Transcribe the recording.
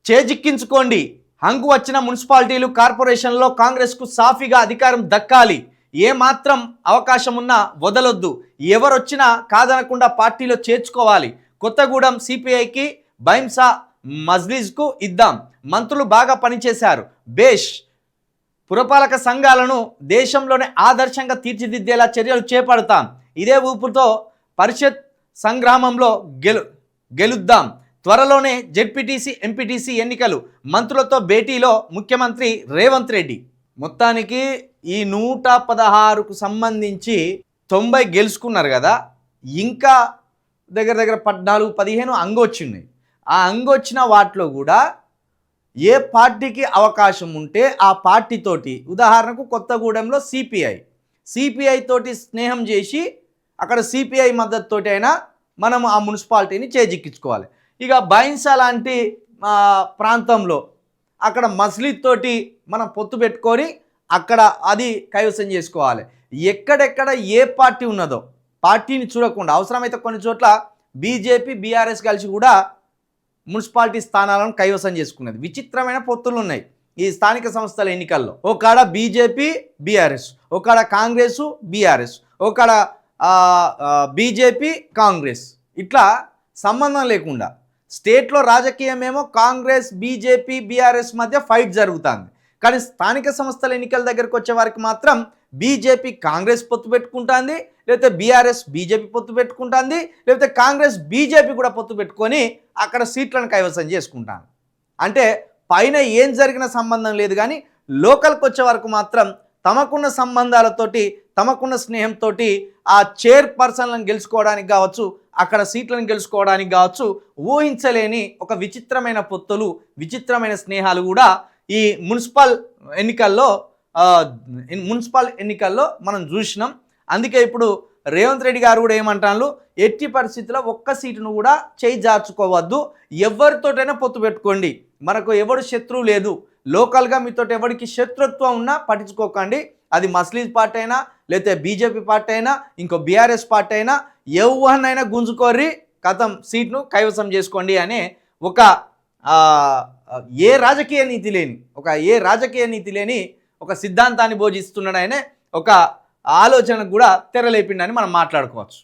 చేజిక్కించుకోండి. హంగు వచ్చిన మున్సిపాలిటీలు కార్పొరేషన్లో కాంగ్రెస్కు సాఫీగా అధికారం దక్కాలి. ఏమాత్రం అవకాశం ఉన్నా వదలొద్దు. ఎవరొచ్చినా కాదనకుండా పార్టీలో చేర్చుకోవాలి. కొత్తగూడెం సిపిఐకి, బైంసా మజ్లిస్కు ఇద్దాం. మంత్రులు బాగా పనిచేశారు. బేష్. పురపాలక సంఘాలను దేశంలోనే ఆదర్శంగా తీర్చిదిద్దేలా చర్యలు చేపడతాం. ఇదే ఊపుతో పరిషత్ సంగ్రామంలో గెలుద్దాం. త్వరలోనే జెడ్పీటీసీ, ఎంపీటీసీ ఎన్నికలు. మంత్రులతో భేటీలో ముఖ్యమంత్రి రేవంత్ రెడ్డి. మొత్తానికి ఈ 116కు సంబంధించి 90 గెలుచుకున్నారు కదా, ఇంకా దగ్గర 14-15 అంగొచ్చినాయి. ఆ అంగొచ్చిన వాటిలో కూడా ఏ పార్టీకి అవకాశం ఉంటే ఆ పార్టీతోటి, ఉదాహరణకు కొత్తగూడెంలో సిపిఐ తోటి స్నేహం చేసి అక్కడ సిపిఐ మద్దతుతోటి అయినా మనం ఆ మున్సిపాలిటీని చేజిక్కించుకోవాలి. ఇక బైన్సా లాంటి ప్రాంతంలో అక్కడ మస్జిద్ తోటి మనం పొత్తు పెట్టుకొని అక్కడ అది కైవసం చేసుకోవాలి. ఎక్కడెక్కడ ఏ పార్టీ ఉన్నదో పార్టీని చూడకుండా అవసరమైతే కొన్ని చోట్ల బీజేపీ, బీఆర్ఎస్ కలిసి కూడా మున్సిపాలిటీ స్థానాలను కైవసం చేసుకున్నది. విచిత్రమైన పొత్తులు ఉన్నాయి ఈ స్థానిక సంస్థల ఎన్నికల్లో. ఒకడ బీజేపీ, బీఆర్ఎస్, ఒకడ కాంగ్రెసు, బీఆర్ఎస్, ఒకడ బీజేపీ, కాంగ్రెస్, ఇట్లా సంబంధం లేకుండా స్టేట్లో రాజకీయమేమో కాంగ్రెస్, బీజేపీ, బీఆర్ఎస్ మధ్య ఫైట్ జరుగుతుంది. కానీ స్థానిక సంస్థల ఎన్నికల దగ్గరకు వచ్చే వారికి మాత్రం బీజేపీ కాంగ్రెస్ పొత్తు పెట్టుకుంటుంది, లేకపోతే బీఆర్ఎస్ బీజేపీ పొత్తు పెట్టుకుంటుంది, లేకపోతే కాంగ్రెస్ బీజేపీ కూడా పొత్తు పెట్టుకొని అక్కడ సీట్లను కైవసం చేసుకుంటాను. అంటే పైన ఏం జరిగిన సంబంధం లేదు, కానీ లోకల్కి వచ్చే వరకు మాత్రం తమకున్న సంబంధాలతోటి, తమకున్న స్నేహంతో ఆ చైర్పర్సన్లను గెలుచుకోవడానికి కావచ్చు, అక్కడ సీట్లను గెలుచుకోవడానికి కావచ్చు, ఊహించలేని ఒక విచిత్రమైన పొత్తులు, విచిత్రమైన స్నేహాలు కూడా ఈ మున్సిపల్ ఎన్నికల్లో మనం చూసినాం. అందుకే ఇప్పుడు రేవంత్ రెడ్డి గారు కూడా ఏమంటారు, ఎట్టి పరిస్థితుల్లో ఒక్క సీటును కూడా చేయి జార్చుకోవద్దు, ఎవరితోటైనా పొత్తు పెట్టుకోండి, మనకు ఎవడు శత్రువు లేదు, లోకల్గా మీతో ఎవరికి శత్రుత్వం ఉన్నా పట్టించుకోకండి, అది మస్లిద్ పార్టీ అయినా, లేకపోతే బీజేపీ పార్టీ అయినా, ఇంకో బీఆర్ఎస్ పార్టీ అయినా, ఎవరినైనా గుంజుకోర్రి, కథం సీట్ను కైవసం చేసుకోండి అనే ఒక ఏ రాజకీయ నీతి లేని ఒక సిద్ధాంతాన్ని బోధిస్తున్నాడు. ఆయన ఒక ఆలోచనకు కూడా తెరలేపిండని మనం మాట్లాడుకోవచ్చు.